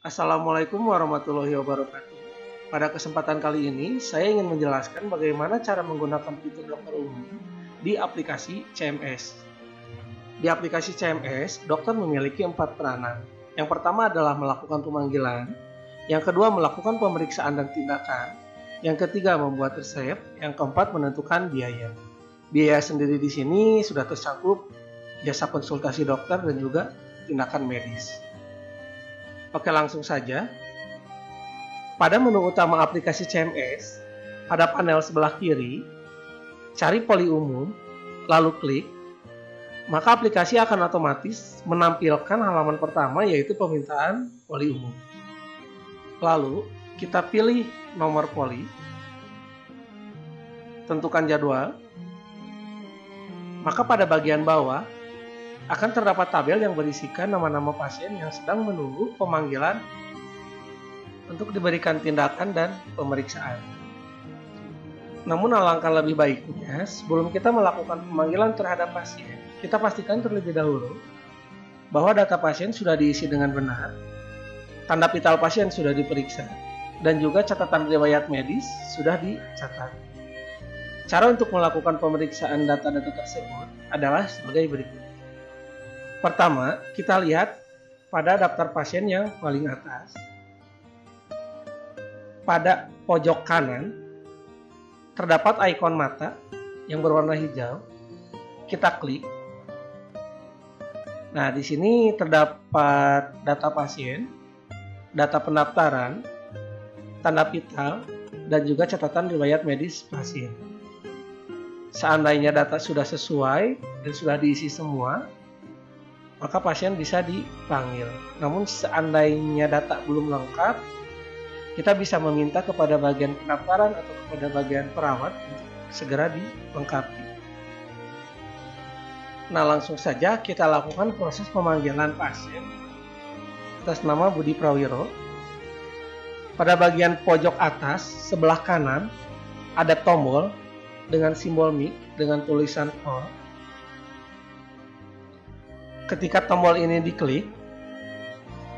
Assalamualaikum warahmatullahi wabarakatuh. Pada kesempatan kali ini, saya ingin menjelaskan bagaimana cara menggunakan fitur dokter umum di aplikasi CMS. Di aplikasi CMS, dokter memiliki 4 peranan. Yang pertama adalah melakukan pemanggilan, yang kedua melakukan pemeriksaan dan tindakan, yang ketiga membuat resep, yang keempat menentukan biaya. Biaya sendiri di sini sudah tercakup jasa konsultasi dokter dan juga tindakan medis. Oke, langsung saja. Pada menu utama aplikasi CMS, pada panel sebelah kiri, cari poli umum, lalu klik, maka aplikasi akan otomatis menampilkan halaman pertama yaitu permintaan poli umum. Lalu, kita pilih nomor poli, tentukan jadwal, maka pada bagian bawah akan terdapat tabel yang berisikan nama-nama pasien yang sedang menunggu pemanggilan untuk diberikan tindakan dan pemeriksaan. Namun alangkah lebih baiknya sebelum kita melakukan pemanggilan terhadap pasien, kita pastikan terlebih dahulu bahwa data pasien sudah diisi dengan benar, tanda vital pasien sudah diperiksa, dan juga catatan riwayat medis sudah dicatat. Cara untuk melakukan pemeriksaan data-data tersebut adalah sebagai berikut. Pertama, kita lihat pada daftar pasien yang paling atas. Pada pojok kanan, terdapat ikon mata yang berwarna hijau. Kita klik. Nah, di sini terdapat data pasien, data pendaftaran, tanda vital, dan juga catatan riwayat medis pasien. Seandainya data sudah sesuai dan sudah diisi semua, maka pasien bisa dipanggil. Namun seandainya data belum lengkap, kita bisa meminta kepada bagian pendaftaran atau kepada bagian perawat untuk segera dilengkapi. Nah, langsung saja kita lakukan proses pemanggilan pasien atas nama Budi Prawiro. Pada bagian pojok atas sebelah kanan ada tombol dengan simbol mic dengan tulisan call. Ketika tombol ini diklik,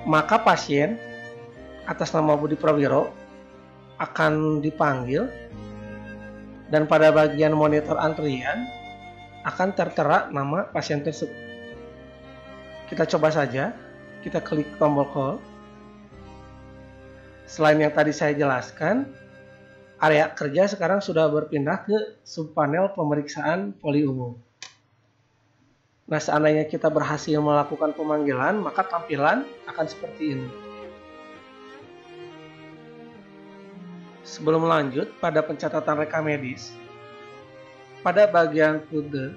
maka pasien atas nama Budi Prawiro akan dipanggil dan pada bagian monitor antrian akan tertera nama pasien tersebut. Kita coba saja, kita klik tombol call. Selain yang tadi saya jelaskan, area kerja sekarang sudah berpindah ke subpanel pemeriksaan poli umum. Nah, seandainya kita berhasil melakukan pemanggilan, maka tampilan akan seperti ini. Sebelum lanjut pada pencatatan rekam medis, pada bagian footer,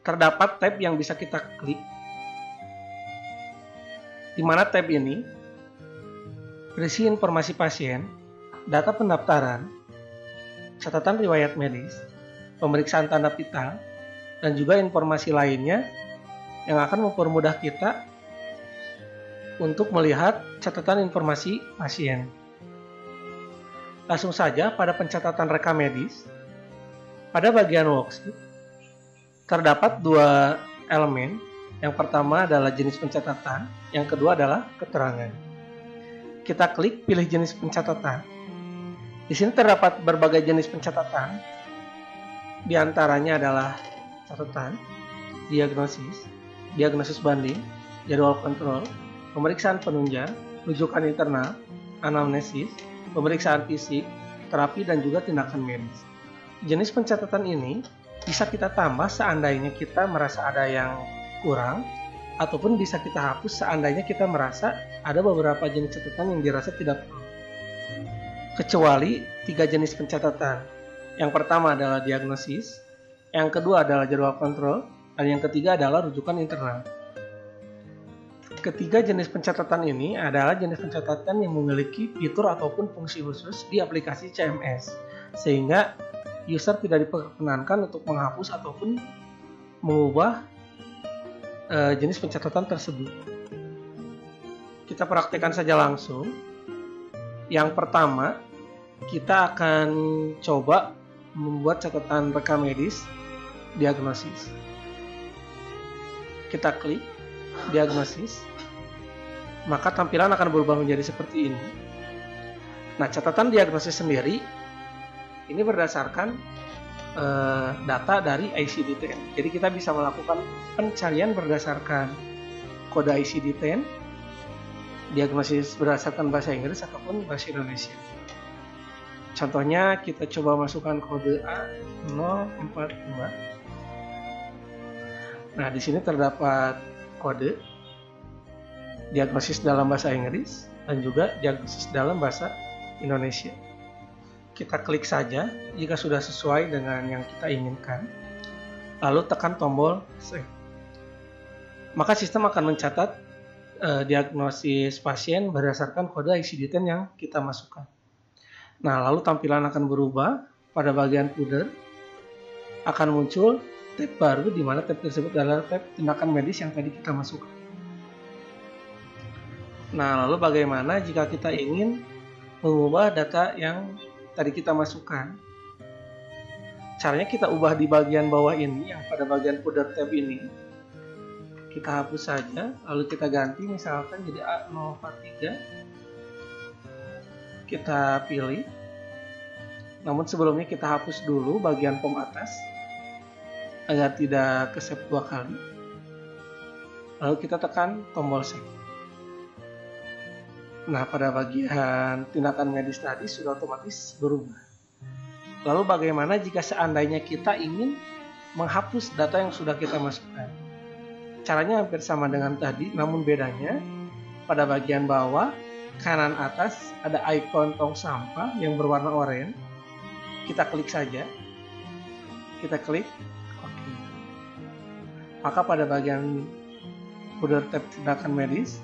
terdapat tab yang bisa kita klik, di mana tab ini berisi informasi pasien, data pendaftaran, catatan riwayat medis, pemeriksaan tanda vital, dan juga informasi lainnya yang akan mempermudah kita untuk melihat catatan informasi pasien. Langsung saja pada pencatatan rekam medis, pada bagian worksheet, terdapat 2 elemen. Yang pertama adalah jenis pencatatan, yang kedua adalah keterangan. Kita klik pilih jenis pencatatan. Di sini terdapat berbagai jenis pencatatan, di antaranya adalah catatan, diagnosis banding, jadwal kontrol, pemeriksaan penunjang, rujukan internal, anamnesis, pemeriksaan fisik, terapi, dan juga tindakan medis. Jenis pencatatan ini bisa kita tambah seandainya kita merasa ada yang kurang, ataupun bisa kita hapus seandainya kita merasa ada beberapa jenis catatan yang dirasa tidak perlu. Kecuali 3 jenis pencatatan. Yang pertama adalah diagnosis, yang kedua adalah jadwal kontrol, dan yang ketiga adalah rujukan internal. Ketiga jenis pencatatan ini adalah jenis pencatatan yang memiliki fitur ataupun fungsi khusus di aplikasi CMS, sehingga user tidak diperkenankan untuk menghapus ataupun mengubah jenis pencatatan tersebut. Kita praktekkan saja langsung. Yang pertama, kita akan coba membuat catatan rekam medis diagnosis. Kita klik diagnosis. maka tampilan akan berubah menjadi seperti ini. Nah, catatan diagnosis sendiri ini berdasarkan data dari ICD-10. Jadi kita bisa melakukan pencarian berdasarkan kode ICD-10, diagnosis berdasarkan bahasa Inggris ataupun bahasa Indonesia. Contohnya kita coba masukkan kode A042. Nah, di sini terdapat kode diagnosis dalam bahasa Inggris dan juga diagnosis dalam bahasa Indonesia. Kita klik saja jika sudah sesuai dengan yang kita inginkan, lalu tekan tombol save. Maka sistem akan mencatat diagnosis pasien berdasarkan kode ICD-10 yang kita masukkan. Nah, lalu tampilan akan berubah. Pada bagian footer akan muncul tab baru, di mana tab tersebut adalah tab tindakan medis yang tadi kita masukkan. Nah, lalu bagaimana jika kita ingin mengubah data yang tadi kita masukkan? Caranya kita ubah di bagian bawah ini, yang pada bagian footer tab ini. Kita hapus saja, lalu kita ganti misalkan jadi A043. Kita pilih. Namun sebelumnya kita hapus dulu bagian form atas agar tidak ke-save 2 kali. Lalu kita tekan tombol save. Nah, pada bagian tindakan medis tadi sudah otomatis berubah. Lalu bagaimana jika seandainya kita ingin menghapus data yang sudah kita masukkan? Caranya hampir sama dengan tadi, namun bedanya pada bagian bawah kanan atas ada ikon tong sampah yang berwarna oranye. Kita klik saja. Kita klik oke. Maka pada bagian footer tab tindakan medis,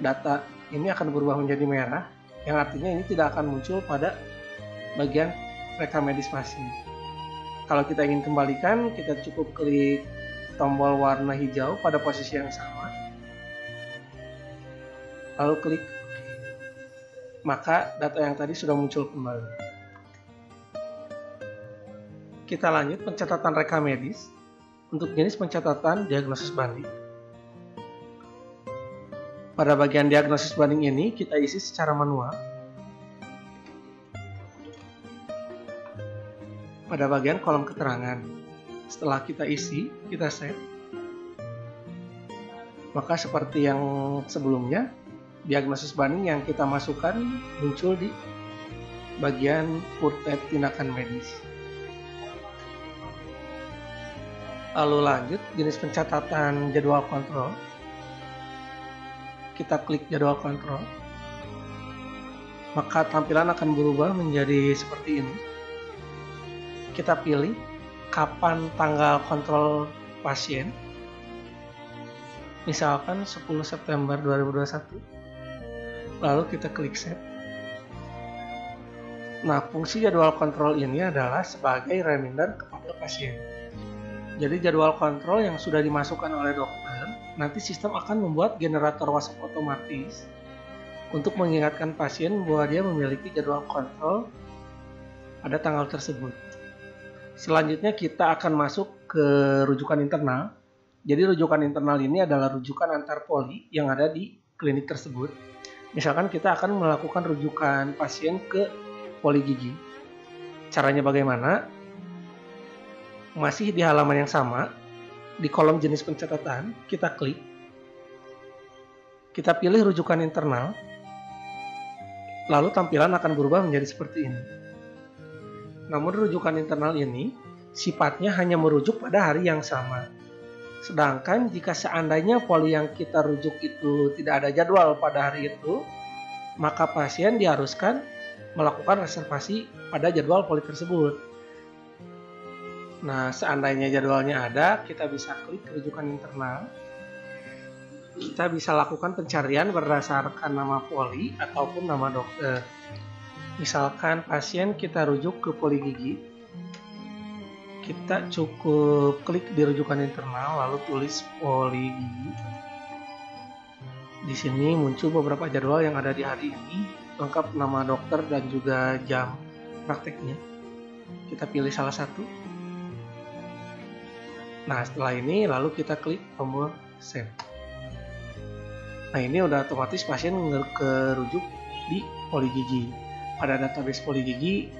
data ini akan berubah menjadi merah, yang artinya ini tidak akan muncul pada bagian rekam medis pasien. Kalau kita ingin kembalikan, kita cukup klik tombol warna hijau pada posisi yang sama, lalu klik OK. Maka data yang tadi sudah muncul kembali. Kita lanjut pencatatan rekam medis. Untuk jenis pencatatan diagnosis banding, pada bagian diagnosis banding ini kita isi secara manual. Pada bagian kolom keterangan, setelah kita isi, kita save. Maka seperti yang sebelumnya, diagnosis banding yang kita masukkan muncul di bagian footer tindakan medis. Lalu lanjut jenis pencatatan jadwal kontrol. Kita klik jadwal kontrol, maka tampilan akan berubah menjadi seperti ini. Kita pilih kapan tanggal kontrol pasien, misalkan 10 September 2021, lalu kita klik save. Nah, fungsi jadwal kontrol ini adalah sebagai reminder kepada pasien. Jadi jadwal kontrol yang sudah dimasukkan oleh dokter, nanti sistem akan membuat generator WhatsApp otomatis untuk mengingatkan pasien bahwa dia memiliki jadwal kontrol pada tanggal tersebut. Selanjutnya kita akan masuk ke rujukan internal. Jadi rujukan internal ini adalah rujukan antar poli yang ada di klinik tersebut. Misalkan kita akan melakukan rujukan pasien ke poli gigi. Caranya bagaimana? Masih di halaman yang sama, di kolom jenis pencatatan, kita klik. Kita pilih rujukan internal, lalu tampilan akan berubah menjadi seperti ini. Namun rujukan internal ini sifatnya hanya merujuk pada hari yang sama. Sedangkan jika seandainya poli yang kita rujuk itu tidak ada jadwal pada hari itu, maka pasien diharuskan melakukan reservasi pada jadwal poli tersebut. Nah, seandainya jadwalnya ada, kita bisa klik rujukan internal. Kita bisa lakukan pencarian berdasarkan nama poli ataupun nama dokter. Misalkan pasien kita rujuk ke poli gigi, kita cukup klik di rujukan internal lalu tulis poli gigi. Di sini muncul beberapa jadwal yang ada di hari ini, lengkap nama dokter dan juga jam prakteknya. Kita pilih salah satu. Nah, setelah ini lalu kita klik tombol save. Nah, ini udah otomatis pasien kerujuk di Poligigi. Pada database Poligigi,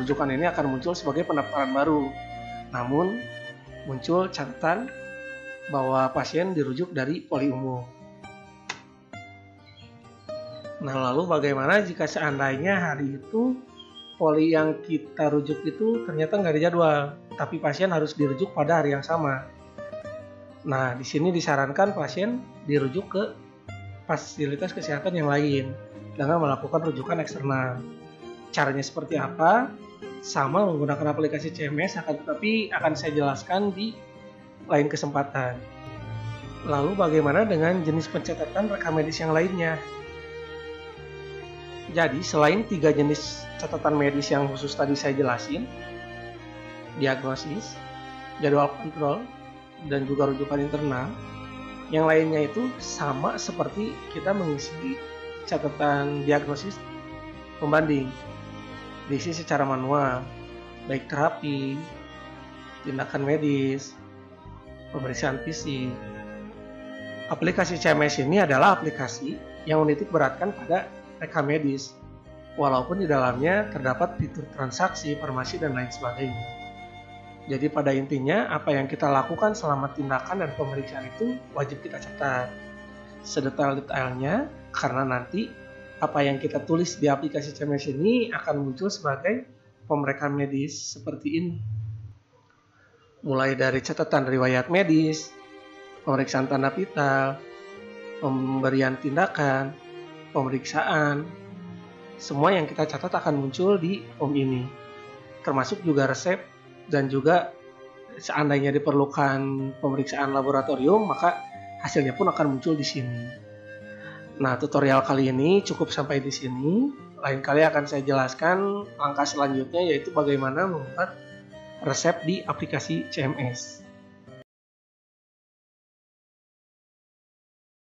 rujukan ini akan muncul sebagai pendaftaran baru. Namun, muncul catatan bahwa pasien dirujuk dari poli umum. Nah, lalu bagaimana jika seandainya hari itu poli yang kita rujuk itu ternyata nggak ada jadwal, tapi pasien harus dirujuk pada hari yang sama? Nah, di sini disarankan pasien dirujuk ke fasilitas kesehatan yang lain dengan melakukan rujukan eksternal. Caranya seperti apa? Sama menggunakan aplikasi CMS, tetapi akan saya jelaskan di lain kesempatan. Lalu bagaimana dengan jenis pencatatan rekam medis yang lainnya? Jadi, selain 3 jenis catatan medis yang khusus tadi saya jelasin, diagnosis, jadwal kontrol, dan juga rujukan internal, yang lainnya itu sama seperti kita mengisi catatan diagnosis pembanding, diisi secara manual, baik terapi, tindakan medis, pemeriksaan fisik. Aplikasi CMS ini adalah aplikasi yang menitik beratkan pada rekam medis, walaupun di dalamnya terdapat fitur transaksi, farmasi, dan lain sebagainya. Jadi pada intinya, apa yang kita lakukan selama tindakan dan pemeriksaan itu wajib kita catat sedetail-detailnya, karena nanti apa yang kita tulis di aplikasi CMS ini akan muncul sebagai pemeriksaan medis seperti ini. Mulai dari catatan riwayat medis, pemeriksaan tanda vital, pemberian tindakan, pemeriksaan, semua yang kita catat akan muncul di form ini, termasuk juga resep, dan juga seandainya diperlukan pemeriksaan laboratorium, maka hasilnya pun akan muncul di sini. Nah, tutorial kali ini cukup sampai di sini. Lain kali akan saya jelaskan langkah selanjutnya, yaitu bagaimana membuat resep di aplikasi CMS.